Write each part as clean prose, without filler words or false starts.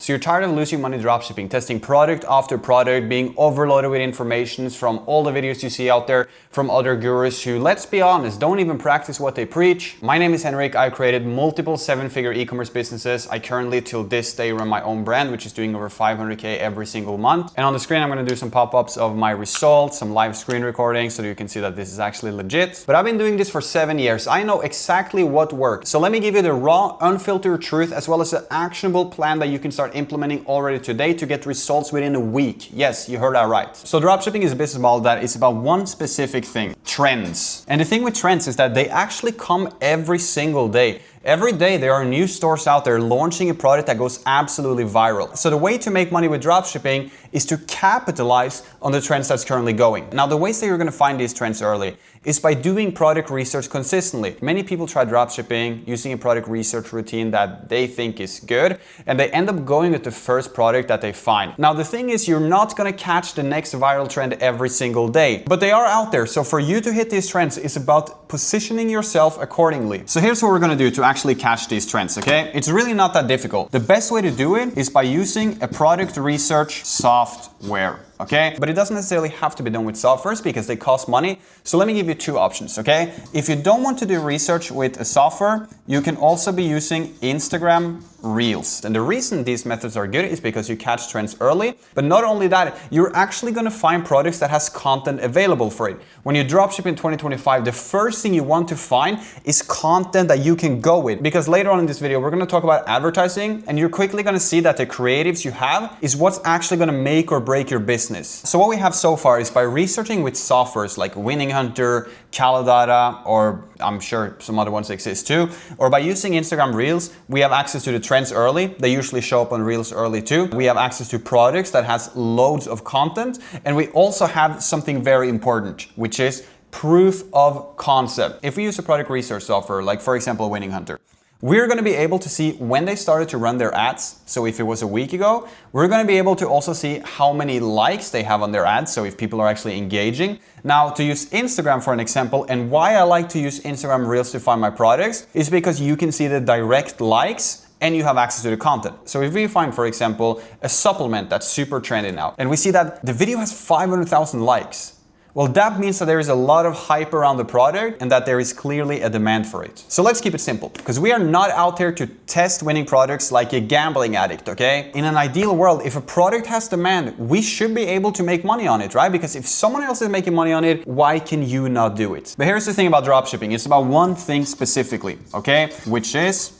So you're tired of losing money dropshipping, testing product after product, being overloaded with information from all the videos you see out there from other gurus who, let's be honest, don't even practice what they preach. My name is Henrik. I created multiple 7-figure e-commerce businesses. I currently, till this day, run my own brand, which is doing over 500K every single month. And on the screen, I'm going to do some pop-ups of my results, some live screen recordings, so that you can see that this is actually legit. But I've been doing this for 7 years. I know exactly what works. So let me give you the raw, unfiltered truth, as well as an actionable plan that you can start implementing already today to get results within a week. Yes, you heard that right. So dropshipping is a business model that is about one specific thing: trends. And the thing with trends is that they actually come every single day. Every day there are new stores out there launching a product that goes absolutely viral. So the way to make money with dropshipping is to capitalize on the trends that's currently going. Now, the ways that you're going to find these trends early is by doing product research consistently. Many people try dropshipping using a product research routine that they think is good, and they end up going with the first product that they find. Now, the thing is, you're not going to catch the next viral trend every single day, but they are out there. So for you to hit these trends, it's about positioning yourself accordingly. So here's what we're going to do to actually catch these trends, okay? It's really not that difficult. The best way to do it is by using a product research software, okay? But it doesn't necessarily have to be done with softwares because they cost money. So let me give you two options, okay? If you don't want to do research with a software, you can also be using Instagram Reels. And the reason these methods are good is because you catch trends early, but not only that, you're actually gonna find products that has content available for it. When you dropship in 2025, the first thing you want to find is content that you can go with, because later on in this video, we're gonna talk about advertising, and you're quickly gonna see that the creatives you have is what's actually gonna make or break your business. So what we have so far is by researching with softwares like Winning Hunter, Calidata, or I'm sure some other ones exist too, or by using Instagram Reels, we have access to the trends early. They usually show up on Reels early too. We have access to products that has loads of content, and we also have something very important, which is proof of concept. If we use a product research software, like for example, Winning Hunter, we're going to be able to see when they started to run their ads. So if it was a week ago, we're going to be able to also see how many likes they have on their ads. So if people are actually engaging. Now, to use Instagram for an example, and why I like to use Instagram Reels to find my products is because you can see the direct likes and you have access to the content. So if we find, for example, a supplement that's super trendy now, and we see that the video has 500,000 likes, well, that means that there is a lot of hype around the product and that there is clearly a demand for it. So let's keep it simple, because we are not out there to test winning products like a gambling addict, okay? In an ideal world, if a product has demand, we should be able to make money on it, right? Because if someone else is making money on it, why can you not do it? But here's the thing about dropshipping. It's about one thing specifically, okay? Which is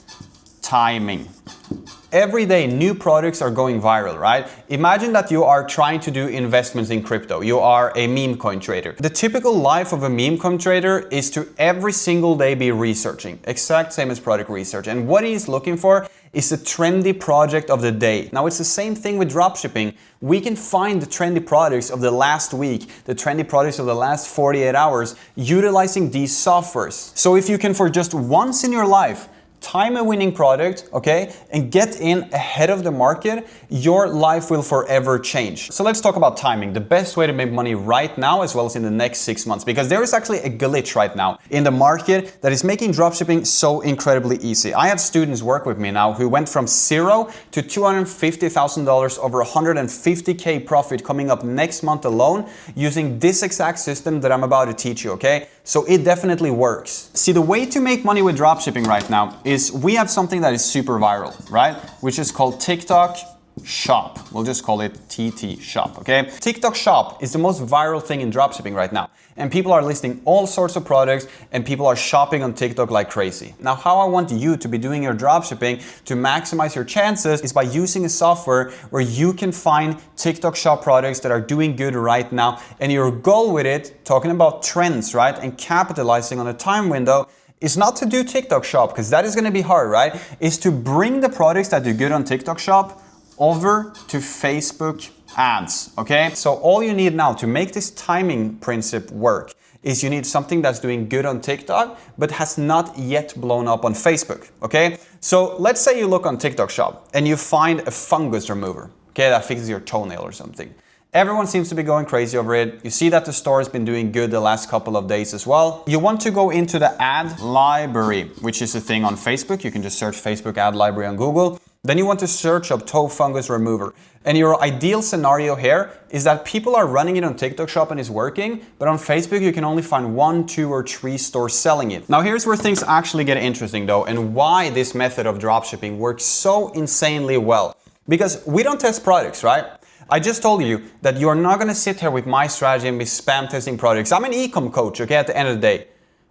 timing. Every day, new products are going viral, right? Imagine that you are trying to do investments in crypto. You are a meme coin trader. The typical life of a meme coin trader is to every single day be researching, exact same as product research. And what he's looking for is a trendy project of the day. Now, it's the same thing with dropshipping. We can find the trendy products of the last week, the trendy products of the last 48 hours, utilizing these softwares. So if you can, for just once in your life, time a winning product, okay, and get in ahead of the market, your life will forever change. So let's talk about timing, the best way to make money right now as well as in the next 6 months, because there is actually a glitch right now in the market that is making dropshipping so incredibly easy. I have students work with me now who went from $0 to $250,000, over 150K profit coming up next month alone using this exact system that I'm about to teach you, okay? So it definitely works. See, the way to make money with dropshipping right now is we have something that is super viral, right? Which is called TikTok Shop. We'll just call it TT Shop, okay? TikTok Shop is the most viral thing in dropshipping right now. And people are listing all sorts of products and people are shopping on TikTok like crazy. Now, how I want you to be doing your dropshipping to maximize your chances is by using a software where you can find TikTok Shop products that are doing good right now. And your goal with it, talking about trends, right? And capitalizing on a time window, is not to do TikTok Shop, because that is going to be hard, right? Is to bring the products that do good on TikTok Shop over to Facebook ads, okay? So all you need now to make this timing principle work is you need something that's doing good on TikTok, but has not yet blown up on Facebook, okay? So let's say you look on TikTok Shop and you find a fungus remover, okay, that fixes your toenail or something. Everyone seems to be going crazy over it. You see that the store has been doing good the last couple of days as well. You want to go into the ad library, which is a thing on Facebook. You can just search Facebook ad library on Google. Then you want to search up toe fungus remover. And your ideal scenario here is that people are running it on TikTok Shop and it's working, but on Facebook you can only find 1, 2, or 3 stores selling it. Now here's where things actually get interesting though, and why this method of dropshipping works so insanely well. Because we don't test products, right? I just told you that you are not gonna sit here with my strategy and be spam testing products. I'm an e-com coach, okay, at the end of the day.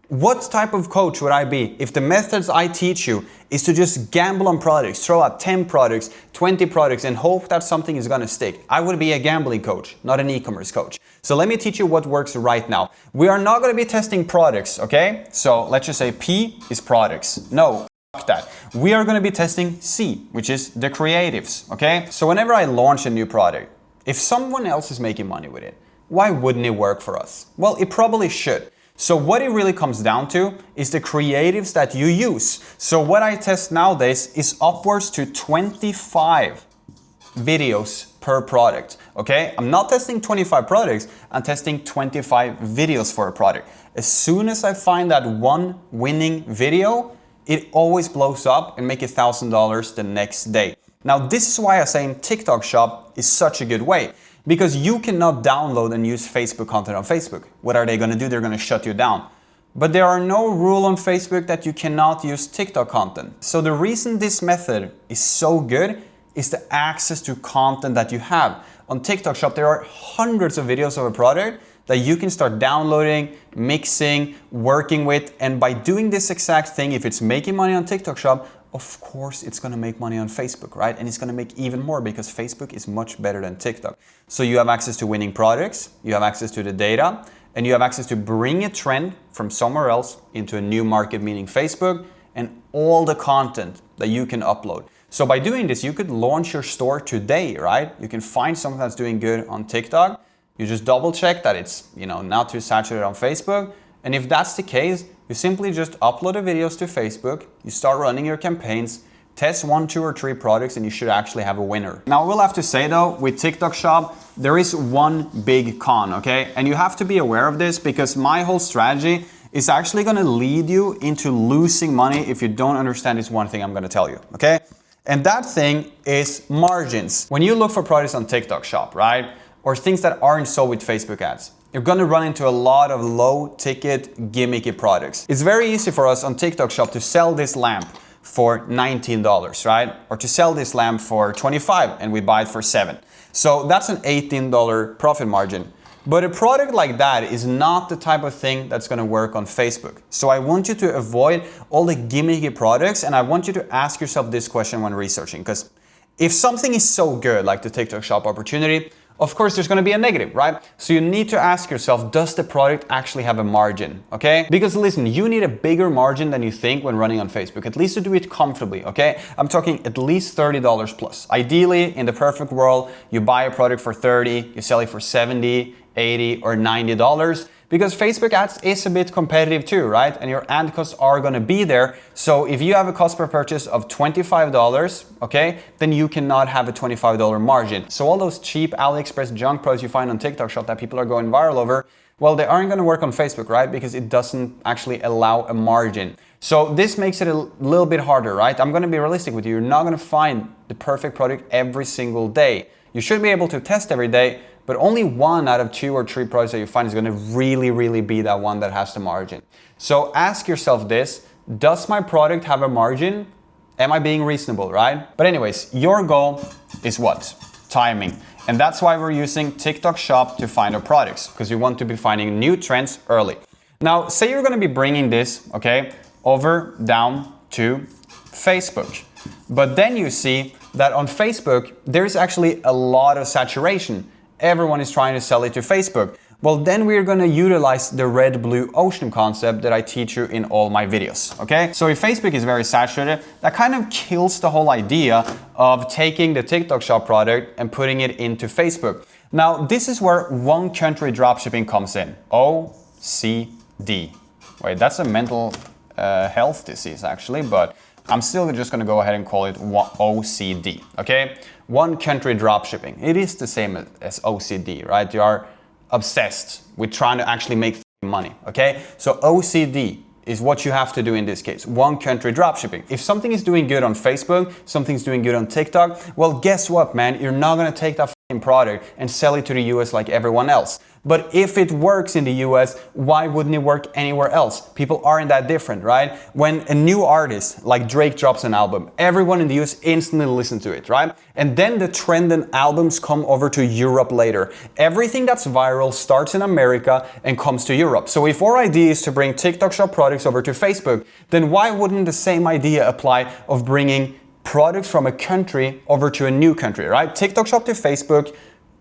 What type of coach would I be if the methods I teach you is to just gamble on products, throw out 10 products, 20 products, and hope that something is gonna stick? I would be a gambling coach, not an e-commerce coach. So let me teach you what works right now. We are not gonna be testing products, okay? So let's just say P is products. No, fuck that. We are gonna be testing C, which is the creatives, okay? So whenever I launch a new product, if someone else is making money with it, why wouldn't it work for us? Well, it probably should. So what it really comes down to is the creatives that you use. So what I test nowadays is upwards to 25 videos per product, okay? I'm not testing 25 products, I'm testing 25 videos for a product. As soon as I find that one winning video, it always blows up and make $1,000 the next day. Now this is why I say TikTok Shop is such a good way. Because you cannot download and use Facebook content on Facebook. What are they gonna do? They're gonna shut you down. But there are no rule on Facebook that you cannot use TikTok content. So the reason this method is so good is the access to content that you have. On TikTok Shop, there are hundreds of videos of a product that you can start downloading, mixing, working with. And by doing this exact thing, if it's making money on TikTok Shop, of course it's gonna make money on Facebook, right? And it's gonna make even more because Facebook is much better than TikTok. So you have access to winning products, you have access to the data, and you have access to bring a trend from somewhere else into a new market, meaning Facebook, and all the content that you can upload. So by doing this, you could launch your store today, right? You can find something that's doing good on TikTok. You just double check that it's, not too saturated on Facebook. And if that's the case, you simply just upload the videos to Facebook, you start running your campaigns, test 1, 2, or 3 products, and you should actually have a winner. Now, I will have to say though, with TikTok Shop, there is one big con, okay? And you have to be aware of this because my whole strategy is actually gonna lead you into losing money if you don't understand this one thing I'm gonna tell you, okay? And that thing is margins. When you look for products on TikTok Shop, right? Or things that aren't sold with Facebook ads, you're gonna run into a lot of low ticket gimmicky products. It's very easy for us on TikTok Shop to sell this lamp for $19, right? Or to sell this lamp for $25 and we buy it for $7. So that's an $18 profit margin. But a product like that is not the type of thing that's gonna work on Facebook. So I want you to avoid all the gimmicky products and I want you to ask yourself this question when researching. Because if something is so good like the TikTok Shop opportunity, of course, there's gonna be a negative, right? So you need to ask yourself, does the product actually have a margin, okay? Because listen, you need a bigger margin than you think when running on Facebook, at least to do it comfortably, okay? I'm talking at least $30 plus. Ideally, in the perfect world, you buy a product for $30, you sell it for $70, $80, or $90. Because Facebook ads is a bit competitive too, right? And your ad costs are gonna be there. So if you have a cost per purchase of $25, okay, then you cannot have a $25 margin. So all those cheap AliExpress junk products you find on TikTok Shop that people are going viral over, well, they aren't gonna work on Facebook, right? Because it doesn't actually allow a margin. So this makes it a little bit harder, right? I'm gonna be realistic with you. You're not gonna find the perfect product every single day. You should be able to test every day, but only 1 out of 2 or 3 products that you find is gonna really be that one that has the margin. So ask yourself this, does my product have a margin? Am I being reasonable, right? But anyways, your goal is what? Timing. And that's why we're using TikTok Shop to find our products, because we want to be finding new trends early. Now, say you're gonna be bringing this, okay, down to Facebook. But then you see that on Facebook, there's actually a lot of saturation. Everyone is trying to sell it to Facebook. Well, then we're gonna utilize the red blue ocean concept that I teach you in all my videos, okay? So if Facebook is very saturated, that kind of kills the whole idea of taking the TikTok Shop product and putting it into Facebook. Now, this is where one country dropshipping comes in, OCD. Wait, that's a mental health disease actually, but I'm still just gonna go ahead and call it OCD, okay? One country dropshipping. It is the same as OCD, right? You are obsessed with trying to actually make money, okay? So OCD is what you have to do in this case. One country dropshipping. If something is doing good on Facebook, something's doing good on TikTok, well, guess what, man? You're not gonna take that product and sell it to the US like everyone else. But if it works in the US, why wouldn't it work anywhere else? People aren't that different, right? When a new artist like Drake drops an album, everyone in the US instantly listens to it, right? And then the trend and albums come over to Europe later. Everything that's viral starts in America and comes to Europe. So if our idea is to bring TikTok Shop products over to Facebook, then why wouldn't the same idea apply of bringing products from a country over to a new country, right? TikTok Shop to Facebook,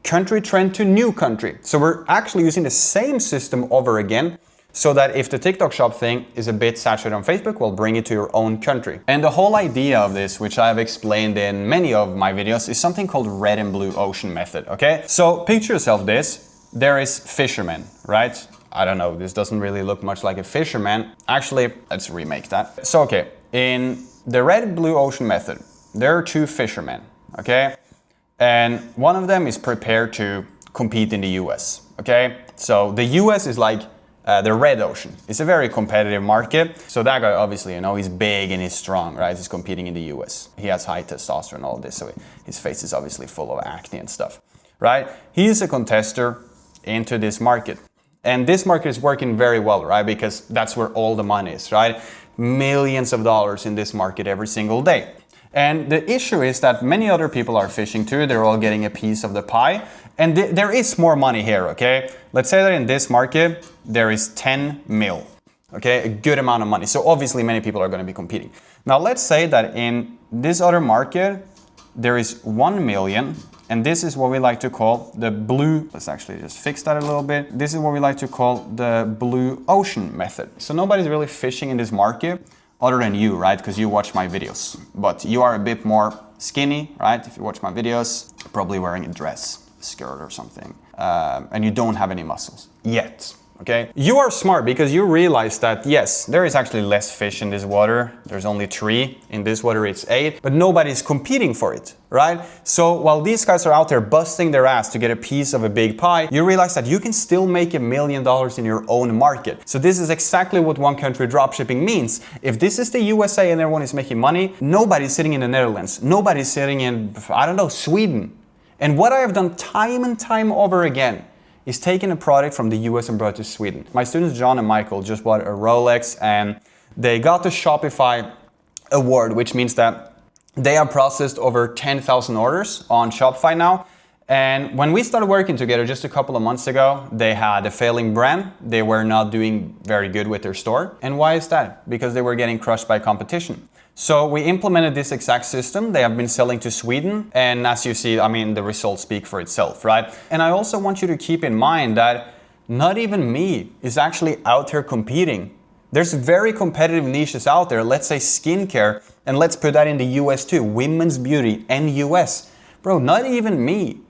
country trend to new country. So we're actually using the same system over again, so that if the TikTok Shop thing is a bit saturated on Facebook, we'll bring it to your own country. And the whole idea of this, which I've explained in many of my videos, is something called red and blue ocean method, okay? So picture yourself this, there is fishermen, right? I don't know, this doesn't really look much like a fisherman. Actually, let's remake that. So, okay, in the red and blue ocean method, there are two fishermen, okay? And one of them is prepared to compete in the US, okay? So the US is like the red ocean. It's a very competitive market. So that guy, obviously, you know, he's big and he's strong, right? He's competing in the US. He has high testosterone and all this, so his face is obviously full of acne and stuff, right? He's a contester into this market. And this market is working very well, right? Because that's where all the money is, right? Millions of dollars in this market every single day. And the issue is that many other people are fishing too. They're all getting a piece of the pie. And there is more money here, okay? Let's say that in this market, there is 10 mil, okay? A good amount of money. So obviously many people are gonna be competing. Now let's say that in this other market, there is 1 million. And this is what we like to call the blue, let's actually just fix that a little bit. This is what we like to call the blue ocean method. So nobody's really fishing in this market other than you, right? Because you watch my videos. But you are a bit more skinny, right? If you watch my videos, you're probably wearing a dress, a skirt or something. And you don't have any muscles yet. Okay, you are smart because you realize that yes, there is actually less fish in this water. There's only 3. In this water it's 8, but nobody's competing for it, right? So while these guys are out there busting their ass to get a piece of a big pie, you realize that you can still make $1 million in your own market. So this is exactly what one country dropshipping means. If this is the USA and everyone is making money, nobody's sitting in the Netherlands. Nobody's sitting in, I don't know, Sweden. And what I have done time and time over again is taking a product from the US and brought it to Sweden. My students John and Michael just bought a Rolex and they got the Shopify award, which means that they have processed over 10,000 orders on Shopify now. And when we started working together just a couple of months ago, they had a failing brand. They were not doing very good with their store. And why is that? Because they were getting crushed by competition. So we implemented this exact system. They have been selling to Sweden. And as you see, I mean, the results speak for itself, right? And I also want you to keep in mind that not even me is actually out here competing. There's very competitive niches out there. Let's say skincare, and let's put that in the US too, women's beauty and US. Bro, not even me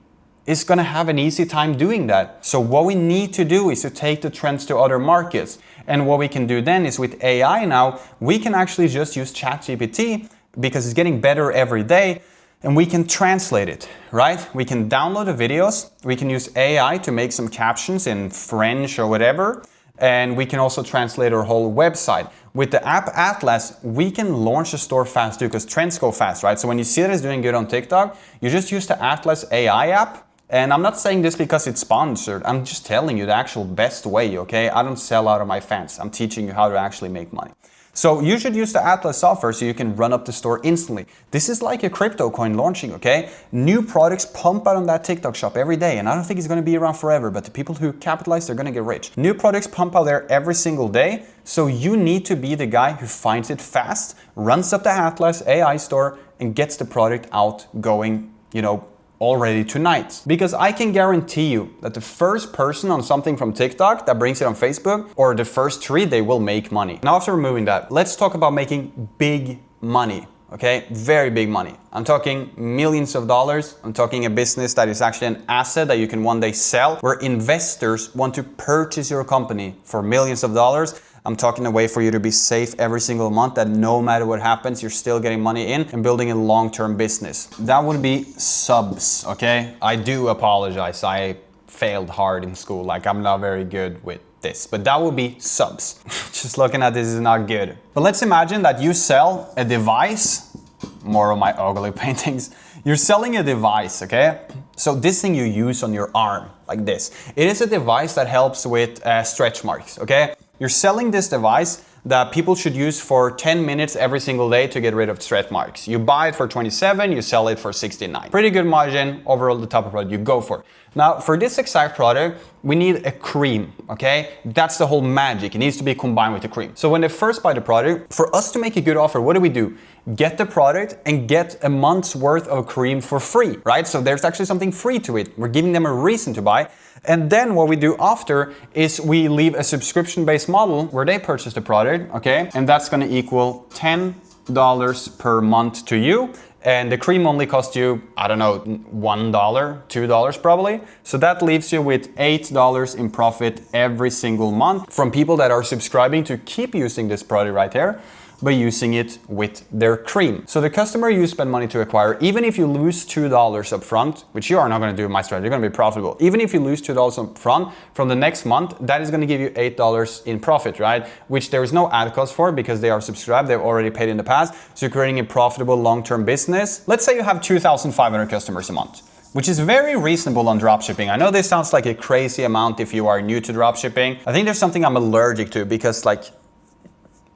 is gonna have an easy time doing that. So what we need to do is to take the trends to other markets. And what we can do then is with AI now, we can actually just use ChatGPT because it's getting better every day and we can translate it, right? We can download the videos, we can use AI to make some captions in French or whatever, and we can also translate our whole website. With the app Atlas, we can launch a store fast too because trends go fast, right? So when you see that it's doing good on TikTok, you just use the Atlas AI app. And I'm not saying this because it's sponsored. I'm just telling you the actual best way, okay? I don't sell out of my fans. I'm teaching you how to actually make money. So you should use the Atlas software so you can run up the store instantly. This is like a crypto coin launching, okay? New products pump out on that TikTok shop every day. And I don't think it's gonna be around forever, but the people who capitalize, they're gonna get rich. New products pump out there every single day. So you need to be the guy who finds it fast, runs up the Atlas AI store and gets the product out going, you know, already tonight. Because I can guarantee you that the first person on something from TikTok that brings it on Facebook, or the first 3, they will make money. Now after removing that, let's talk about making big money, okay? Very big money. I'm talking millions of dollars. I'm talking a business that is actually an asset that you can one day sell, where investors want to purchase your company for millions of dollars. I'm talking a way for you to be safe every single month, that no matter what happens, you're still getting money in and building a long-term business. That would be subs, okay? I do apologize. I failed hard in school. Like, I'm not very good with this, but that would be subs. Just looking at this is not good. But let's imagine that you sell a device, more of my ugly paintings. You're selling a device, okay? So this thing you use on your arm, like this. It is a device that helps with stretch marks, okay? You're selling this device that people should use for 10 minutes every single day to get rid of stretch marks. You buy it for 27, you sell it for 69. Pretty good margin overall, the type of product you go for. Now, for this exact product, we need a cream, okay? That's the whole magic. It needs to be combined with the cream. So when they first buy the product, for us to make a good offer, what do? Get the product and get a month's worth of cream for free, right? So there's actually something free to it. We're giving them a reason to buy. And then what we do after is we leave a subscription-based model where they purchase the product, okay? And that's gonna equal $10 per month to you. And the cream only costs you, I don't know, $1, $2 probably. So that leaves you with $8 in profit every single month from people that are subscribing to keep using this product right here, by using it with their cream. So the customer you spend money to acquire, even if you lose $2 up front, which you are not gonna do in my strategy, you're gonna be profitable. Even if you lose $2 up front, from the next month, that is gonna give you $8 in profit, right? Which there is no ad cost for because they are subscribed, they've already paid in the past. So you're creating a profitable long-term business. Let's say you have 2,500 customers a month, which is very reasonable on dropshipping. I know this sounds like a crazy amount if you are new to dropshipping. I think there's something I'm allergic to because like,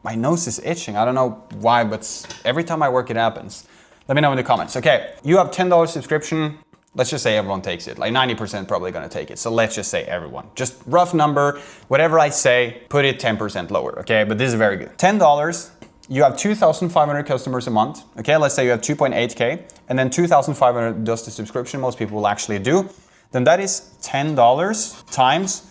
my nose is itching. I don't know why, but every time I work, it happens. Let me know in the comments. Okay, you have $10 subscription. Let's just say everyone takes it. Like 90% probably gonna take it. So let's just say everyone. Just rough number, whatever I say, put it 10% lower, okay? But this is very good. $10, you have 2,500 customers a month. Okay, let's say you have 2.8K, and then 2,500 does the subscription, most people will actually do. Then that is $10 times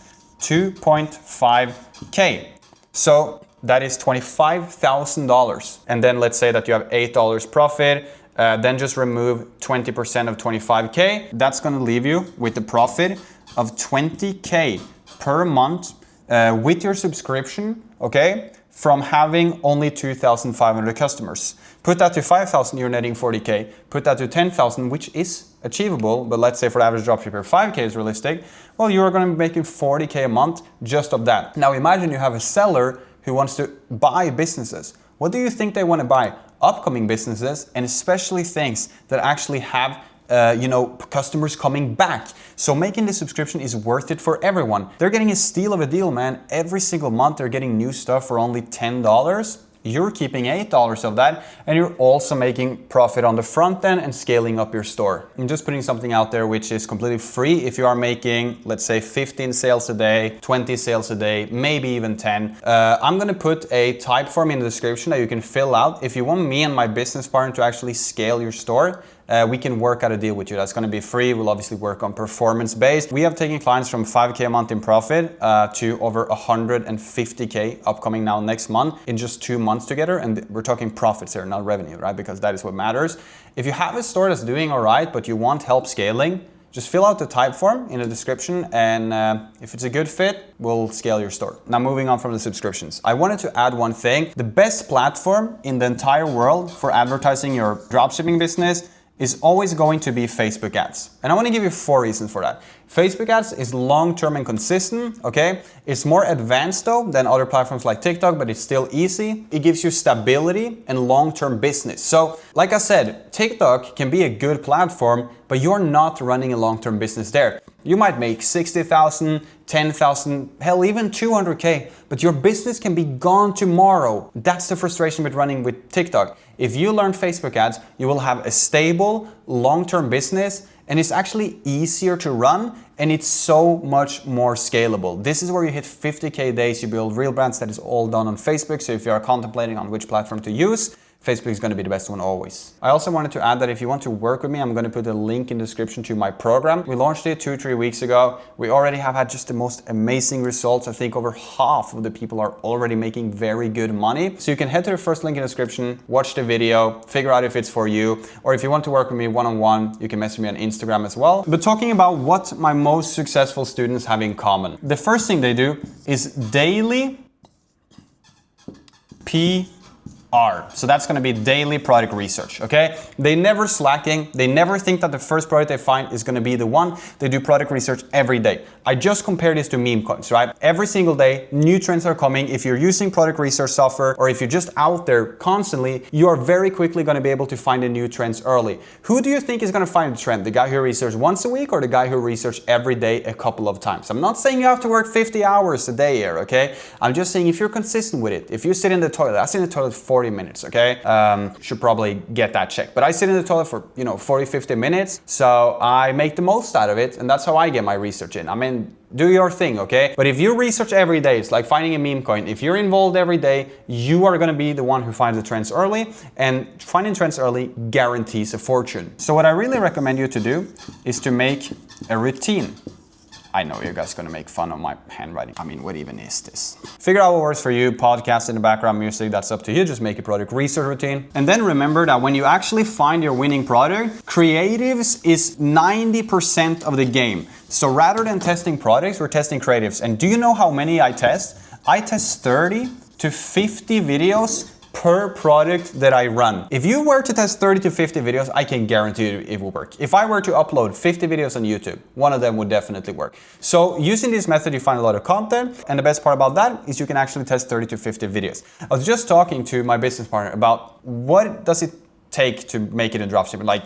2.5K. So that is $25,000. And then let's say that you have $8 profit, then just remove 20% of 25K. That's gonna leave you with a profit of 20K per month with your subscription, okay? From having only 2,500 customers. Put that to 5,000, you're netting 40K. Put that to 10,000, which is achievable, but let's say for the average dropshipper, 5K is realistic. Well, you're gonna be making 40K a month just of that. Now imagine you have a seller who wants to buy businesses. What do you think they want to buy? Upcoming businesses, and especially things that actually have customers coming back. So making the subscription is worth it for everyone. They're getting a steal of a deal, man. Every single month they're getting new stuff for only $10. You're keeping $8 of that, and you're also making profit on the front end and scaling up your store. I'm just putting something out there which is completely free. If you are making, let's say 15 sales a day, 20 sales a day, maybe even 10, I'm gonna put a type form in the description that you can fill out. If you want me and my business partner to actually scale your store, we can work out a deal with you. That's gonna be free. We'll obviously work on performance based. We have taken clients from 5K a month in profit to over 150K upcoming now next month in just 2 months together. And we're talking profits here, not revenue, right? Because that is what matters. If you have a store that's doing all right, but you want help scaling, just fill out the type form in the description, and if it's a good fit, we'll scale your store. Now moving on from the subscriptions. I wanted to add one thing. The best platform in the entire world for advertising your dropshipping business is always going to be Facebook ads. And I want to give you 4 reasons for that. Facebook ads is long-term and consistent, okay? It's more advanced though than other platforms like TikTok, but it's still easy. It gives you stability and long-term business. So like I said, TikTok can be a good platform, but you're not running a long-term business there. You might make 60,000, 10,000, hell, even 200K, but your business can be gone tomorrow. That's the frustration with running with TikTok. If you learn Facebook ads, you will have a stable, long-term business, and it's actually easier to run, and it's so much more scalable. This is where you hit 50K days, you build real brands. That is all done on Facebook. So if you are contemplating on which platform to use, Facebook is going to be the best one always. I also wanted to add that if you want to work with me, I'm going to put a link in the description to my program. We launched it 2-3 weeks ago. We already have had just the most amazing results. I think over half of the people are already making very good money. So you can head to the first link in the description, watch the video, figure out if it's for you, or if you want to work with me one-on-one, you can message me on Instagram as well. But talking about what my most successful students have in common. The first thing they do is daily are. So that's gonna be daily product research, okay? They never slacking. They never think that the first product they find is gonna be the one. They do product research every day. I just compare this to meme coins, right? Every single day, new trends are coming. If you're using product research software or if you're just out there constantly, you are very quickly gonna be able to find the new trends early. Who do you think is gonna find the trend? The guy who researches once a week or the guy who researches every day a couple of times? I'm not saying you have to work 50 hours a day here, okay? I'm just saying if you're consistent with it, if you sit in the toilet, I sit in the toilet 40 minutes, okay? Should probably get that checked. But I sit in the toilet for, 40, 50 minutes. So I make the most out of it. And that's how I get my research in. I mean, do your thing, okay? But if you research every day, it's like finding a meme coin. If you're involved every day, you are gonna be the one who finds the trends early, and finding trends early guarantees a fortune. So what I really recommend you to do is to make a routine. I know you guys are gonna make fun of my handwriting. I mean, what even is this? Figure out what works for you. Podcast in the background music, that's up to you. Just make a product research routine. And then remember that when you actually find your winning product, creatives is 90% of the game. So rather than testing products, we're testing creatives. And do you know how many I test? I test 30 to 50 videos per product that I run. If you were to test 30 to 50 videos, I can guarantee you it will work. If I were to upload 50 videos on YouTube, one of them would definitely work. So using this method, you find a lot of content. And the best part about that is you can actually test 30 to 50 videos. I was just talking to my business partner about what does it take to make it in dropshipping. Like,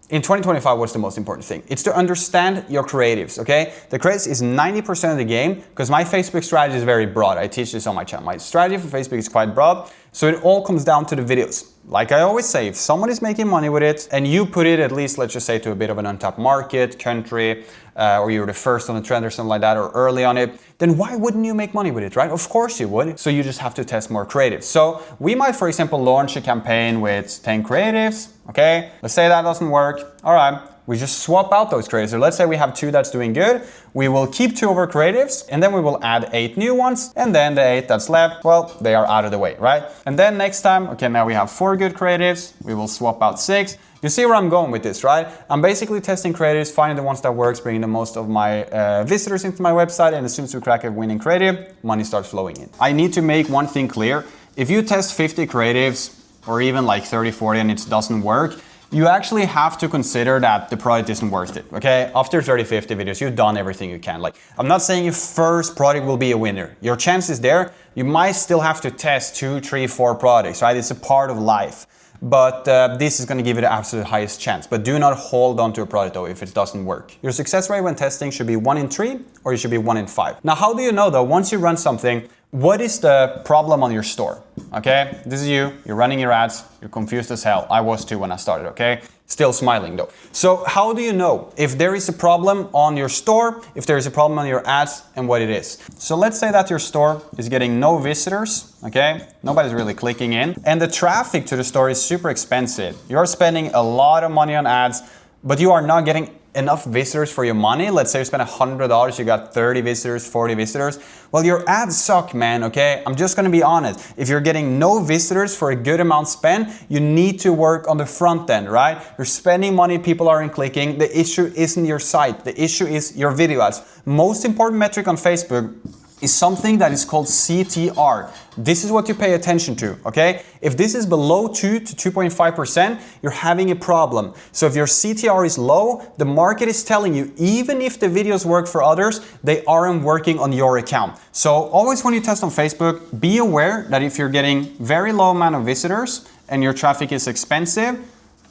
in 2025, what's the most important thing? It's to understand your creatives, okay? The creatives is 90% of the game because my Facebook strategy is very broad. I teach this on my channel. My strategy for Facebook is quite broad. So it all comes down to the videos. Like I always say, if someone is making money with it and you put it at least, let's just say, to a bit of an untapped market, country, or you're the first on the trend or something like that, or early on it, then why wouldn't you make money with it, right? Of course you would. So you just have to test more creatives. So we might, for example, launch a campaign with 10 creatives, okay? Let's say that doesn't work. All right. We just swap out those creatives. So let's say we have 2 that's doing good. We will keep 2 of our creatives and then we will add 8 new ones. And then the 8 that's left, well, they are out of the way, right? And then next time, okay, now we have 4 good creatives. We will swap out 6. You see where I'm going with this, right? I'm basically testing creatives, finding the ones that works, bringing the most of my visitors into my website. And as soon as we crack a winning creative, money starts flowing in. I need to make one thing clear. If you test 50 creatives or even like 30, 40 and it doesn't work, you actually have to consider that the product isn't worth it, okay? After 30, 50 videos, you've done everything you can. Like, I'm not saying your first product will be a winner. Your chance is there. You might still have to test 2, 3, 4 products, right? It's a part of life. But this is gonna give you the absolute highest chance. But do not hold on to a product though if it doesn't work. Your success rate when testing should be 1 in 3 or it should be 1 in 5. Now, how do you know though, once you run something, what is the problem on your store? Okay, this is you're running your ads, you're confused as hell. I was too when I started, okay? Still smiling though. So how do you know if there is a problem on your store, if there is a problem on your ads and what it is? So let's say that your store is getting no visitors, okay? Nobody's really clicking in and the traffic to the store is super expensive. You're spending a lot of money on ads, but you are not getting enough visitors for your money. Let's say you spend $100, you got 30 visitors, 40 visitors. Well, your ads suck, man, okay? I'm just gonna be honest. If you're getting no visitors for a good amount spent, you need to work on the front end, right? You're spending money, people aren't clicking. The issue isn't your site. The issue is your video ads. Most important metric on Facebook is something that is called CTR. This is what you pay attention to, okay? If this is below 2 to 2.5%, you're having a problem. So if your CTR is low, the market is telling you, even if the videos work for others, they aren't working on your account. So always when you test on Facebook, be aware that if you're getting very low amount of visitors and your traffic is expensive,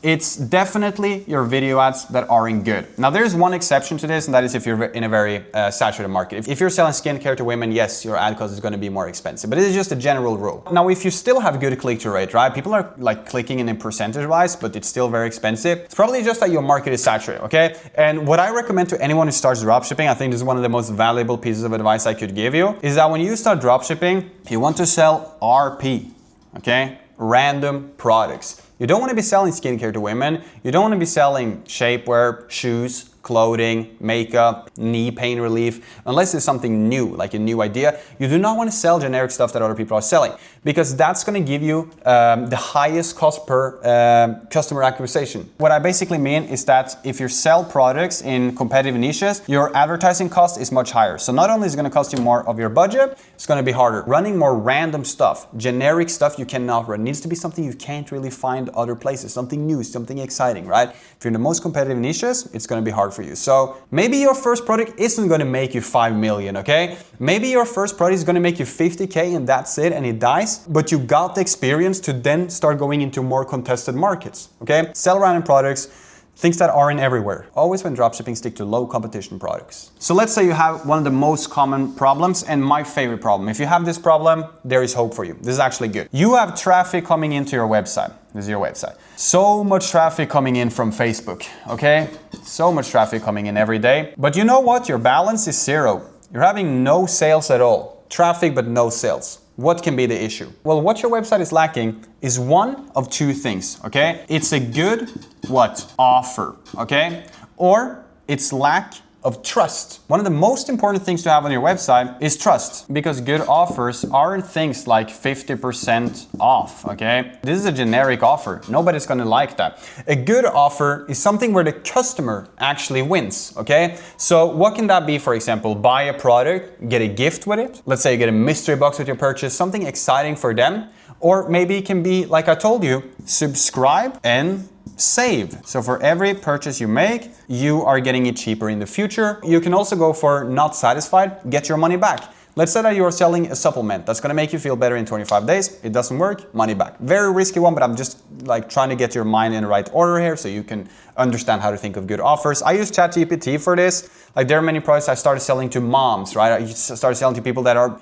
it's definitely your video ads that aren't good. Now there's one exception to this, and that is if you're in a very saturated market. If you're selling skincare to women, yes, your ad cost is gonna be more expensive, but it is just a general rule. Now, if you still have good click-through rate, right? People are like clicking in percentage-wise, but it's still very expensive. It's probably just that your market is saturated, okay? And what I recommend to anyone who starts dropshipping, I think this is one of the most valuable pieces of advice I could give you, is that when you start dropshipping, you want to sell RP, okay? Random products. You don't want to be selling skincare to women. You don't want to be selling shapewear, shoes, clothing, makeup, knee pain relief, unless it's something new, like a new idea, you do not want to sell generic stuff that other people are selling, because that's going to give you the highest cost per customer acquisition. What I basically mean is that if you sell products in competitive niches, your advertising cost is much higher. So not only is it going to cost you more of your budget, it's going to be harder. Running more random stuff, generic stuff you cannot run. It needs to be something you can't really find other places, something new, something exciting, right? If you're in the most competitive niches, it's going to be hard for you. So maybe your first product isn't going to make you 5 million, okay? Maybe your first product is going to make you 50K and that's it and it dies, but you got the experience to then start going into more contested markets, okay? Sell random products, things that aren't everywhere. Always when dropshipping, stick to low competition products. So let's say you have one of the most common problems and my favorite problem. If you have this problem, there is hope for you. This is actually good. You have traffic coming into your website. This is your website. So much traffic coming in from Facebook, okay? So much traffic coming in every day. But you know what? Your balance is zero. You're having no sales at all. Traffic, but no sales. What can be the issue? Well, what your website is lacking is one of two things, okay? It's a good, what? Offer, okay? Or it's lack of trust. One of the most important things to have on your website is trust, because good offers aren't things like 50% off, okay? This is a generic offer. Nobody's gonna like that. A good offer is something where the customer actually wins, okay? So what can that be, for example? Buy a product, get a gift with it. Let's say you get a mystery box with your purchase, something exciting for them. Or maybe it can be, like I told you, subscribe and save. So for every purchase you make, you are getting it cheaper in the future. You can also go for not satisfied, get your money back. Let's say that you are selling a supplement that's gonna make you feel better in 25 days. It doesn't work, money back. Very risky one, but I'm just like trying to get your mind in the right order here so you can understand how to think of good offers. I use ChatGPT for this. Like there are many products I started selling to moms, right? I started selling to people that are,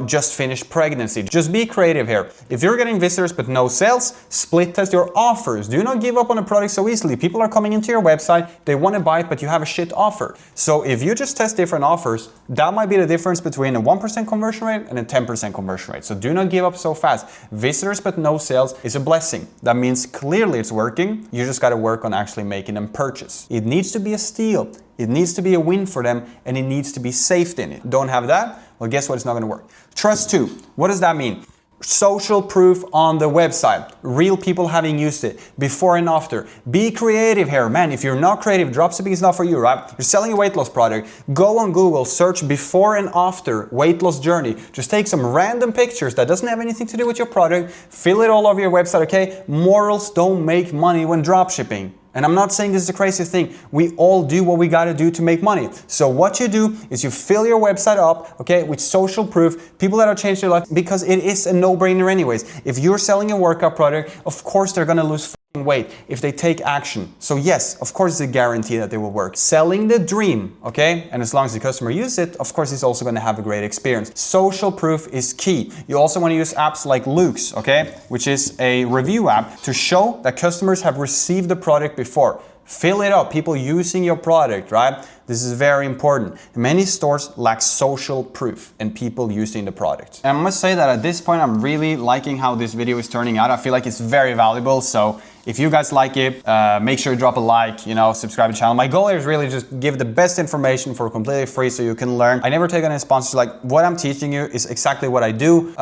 just finished pregnancy. Just be creative here. If you're getting visitors but no sales, split test your offers. Do not give up on a product so easily. People are coming into your website, they want to buy it, but you have a shit offer. So if you just test different offers, that might be the difference between a 1% conversion rate and a 10% conversion rate. So do not give up so fast. Visitors but no sales is a blessing. That means clearly it's working. You just got to work on actually making them purchase. It needs to be a steal. It needs to be a win for them, and it needs to be safe in it. Don't have that? Well, guess what? It's not going to work. Trust too. What does that mean? Social proof on the website. Real people having used it before and after. Be creative here. Man, if you're not creative, dropshipping is not for you, right? You're selling a weight loss product. Go on Google, search before and after weight loss journey. Just take some random pictures that doesn't have anything to do with your product. Fill it all over your website, okay? Morals don't make money when dropshipping. And I'm not saying this is a crazy thing. We all do what we gotta do to make money. So what you do is you fill your website up, okay, with social proof, people that have changed their life, because it is a no-brainer anyways. If you're selling a workout product, of course they're gonna lose weight if they take action. So yes, of course it's a guarantee that they will work. Selling the dream, okay? And as long as the customer uses it, of course he's also gonna have a great experience. Social proof is key. You also wanna use apps like Luke's, okay? Which is a review app to show that customers have received the product before. Fill it up, people using your product, right? This is very important. Many stores lack social proof and people using the product. And I must say that at this point, I'm really liking how this video is turning out. I feel like it's very valuable. So if you guys like it, make sure you drop a like, subscribe to the channel. My goal here is really just give the best information for completely free so you can learn. I never take any sponsors. Like what I'm teaching you is exactly what I do.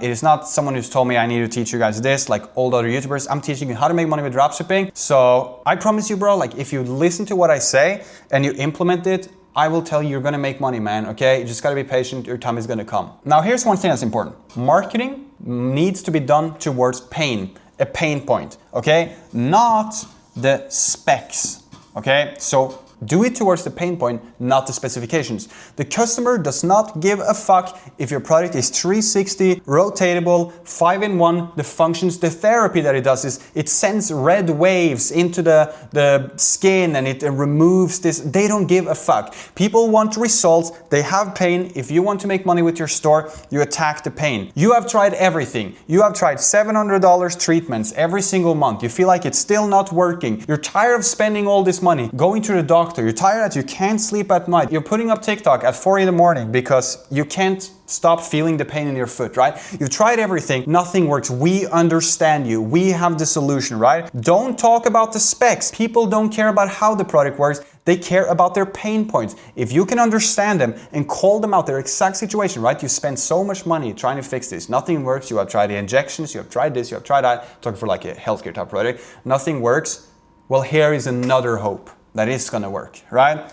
It is not someone who's told me I need to teach you guys this, like all other YouTubers. I'm teaching you how to make money with dropshipping. So I promise you, bro, like if you listen to what I say and you implement it, I will tell you you're gonna make money, man, okay? You just gotta be patient, your time is gonna come. Now here's one thing that's important. Marketing needs to be done towards pain, a pain point, okay? Not the specs, okay? So do it towards the pain point, not the specifications. The customer does not give a fuck if your product is 360, rotatable, 5-in-1. The functions, the therapy that it does is it sends red waves into the skin and it removes this. They don't give a fuck. People want results. They have pain. If you want to make money with your store, you attack the pain. You have tried everything. You have tried $700 treatments every single month. You feel like it's still not working. You're tired of spending all this money, going to the doctor, doctor. You're tired that you can't sleep at night. You're putting up TikTok at 4 in the morning because you can't stop feeling the pain in your foot, right? You've tried everything, nothing works. We understand you. We have the solution, right? Don't talk about the specs. People don't care about how the product works. They care about their pain points. If you can understand them and call them out their exact situation, right? You spend so much money trying to fix this. Nothing works. You have tried the injections. You have tried this. You have tried that. Talking for like a healthcare type product. Nothing works. Well, here is another hope that is going to work, right?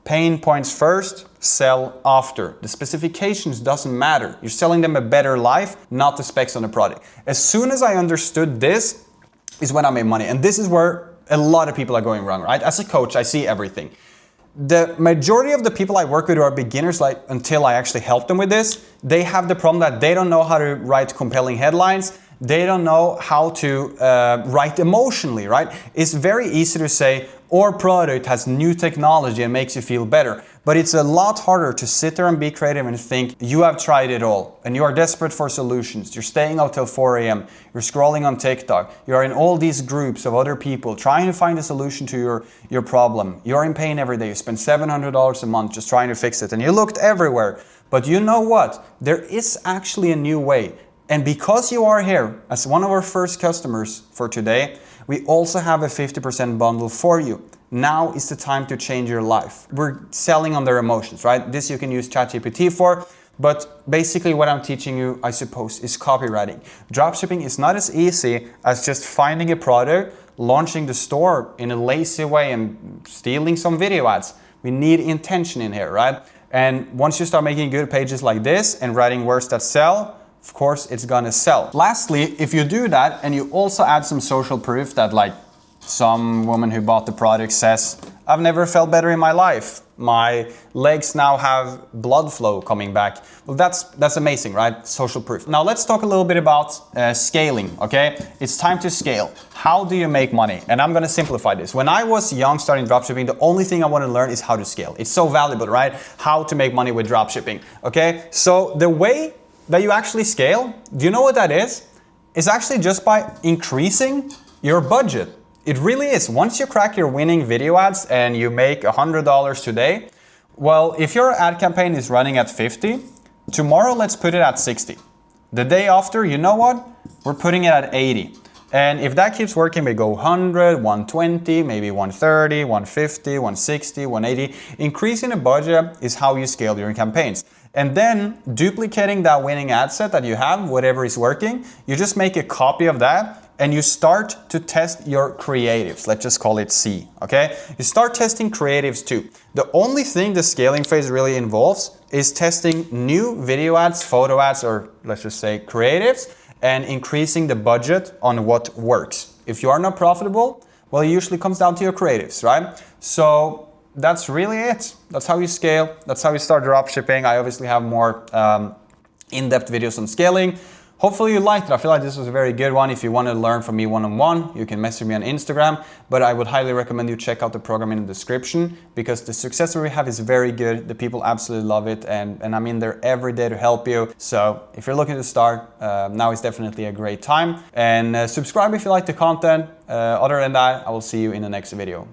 Pain points first, sell after. The specifications doesn't matter. You're selling them a better life, not the specs on the product. As soon as I understood this is when I made money. And this is where a lot of people are going wrong, right? As a coach, I see everything. The majority of the people I work with who are beginners, like until I actually help them with this, they have the problem that they don't know how to write compelling headlines. They don't know how to write emotionally, right? It's very easy to say, our product has new technology and makes you feel better. But it's a lot harder to sit there and be creative and think, you have tried it all and you are desperate for solutions. You're staying up till 4 a.m. You're scrolling on TikTok. You're in all these groups of other people trying to find a solution to your problem. You're in pain every day. You spend $700 a month just trying to fix it and you looked everywhere. But you know what? There is actually a new way. And because you are here as one of our first customers for today, we also have a 50% bundle for you. Now is the time to change your life. We're selling on their emotions, right? This you can use ChatGPT for, but basically what I'm teaching you, I suppose, is copywriting. Dropshipping is not as easy as just finding a product, launching the store in a lazy way and stealing some video ads. We need intention in here, right? And once you start making good pages like this and writing words that sell, of course, it's gonna sell. Lastly, if you do that and you also add some social proof that like some woman who bought the product says, I've never felt better in my life. My legs now have blood flow coming back. Well, that's amazing, right? Social proof. Now let's talk a little bit about scaling, okay? It's time to scale. How do you make money? And I'm gonna simplify this. When I was young starting dropshipping, the only thing I wanted to learn is how to scale. It's so valuable, right? How to make money with dropshipping, okay? So the way that you actually scale, do you know what that is? It's actually just by increasing your budget. It really is. Once you crack your winning video ads and you make $100 today, well, if your ad campaign is running at 50, tomorrow let's put it at 60. The day after, you know what? We're putting it at 80. And if that keeps working, we go 100, 120, maybe 130, 150, 160, 180. Increasing the budget is how you scale your campaigns. And then duplicating that winning ad set that you have, whatever is working, you just make a copy of that and you start to test your creatives. Let's just call it C, okay? You start testing creatives too. The only thing the scaling phase really involves is testing new video ads, photo ads, or let's just say creatives, and increasing the budget on what works. If you are not profitable, well, it usually comes down to your creatives, right? So that's really it. That's how you scale. That's how you start dropshipping. I obviously have more in-depth videos on scaling. Hopefully you liked it. I feel like this was a very good one. If you want to learn from me one-on-one, you can message me on Instagram, but I would highly recommend you check out the program in the description because the success rate we have is very good. The people absolutely love it and I'm in there every day to help you. So if you're looking to start, now is definitely a great time. And subscribe if you like the content. Other than that, I will see you in the next video.